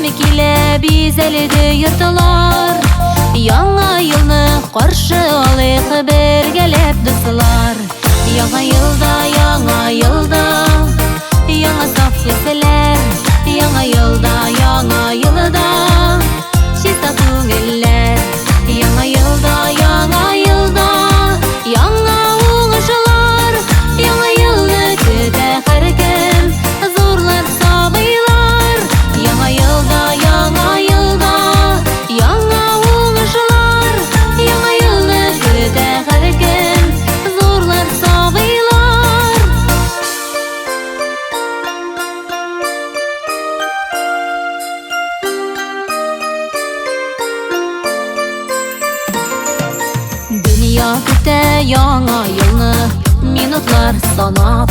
Киле бизелді йыртылар, яңа йылны қаршы алайық бергелеп дұсылар. Яңа йылда, яңа саф еселер. Яңа йылда, чиста көңіллер. Яңа йылда, яңа уңышлар. Яңа йылны көтә һәркем, зурлар сабыйлар. Яңа йылда, яңа уңышлар. Яңа йылны көтә һәркем, зурлар сабыйлар. Dünya көтә яңа йылны, минутлар санап.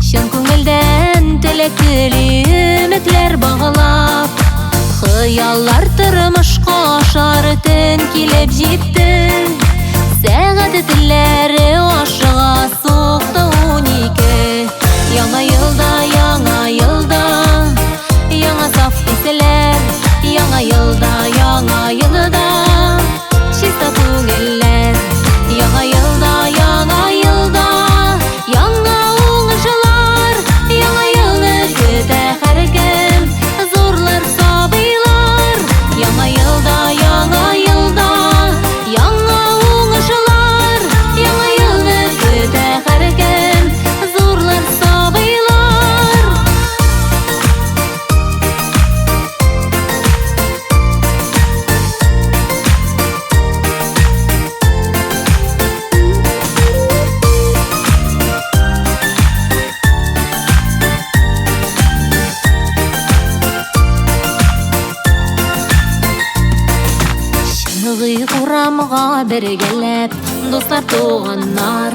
Шын күңелдән теләк тели, өметләр бағалап. Хыяллар тормышка ашар төн килеп җитте. Сәгать телләре ашыга сукты 12. Яңа йылда, яңа саф исләр. Яңа йылда, чиста күңелләр. Яңа йылда, яңа уңышлар. Яңа йылны көтә һәркем, зурлар сабыйлар. Яңа йылда, яңа уңышлар. Яңа йылны көтә һәркем, зурлар сабыйлар. Чыгый урамга бергәләп, дуслар туганнар.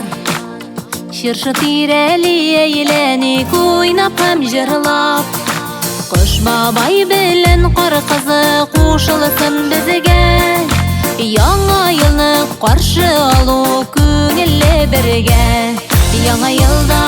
Чыршы тирәли әйләник уйнап һәм җырлап. Кош бабай белән кар кызы кушылсын безгә. Яңа йылны каршы алу күңелле бергә. Яңа йылда,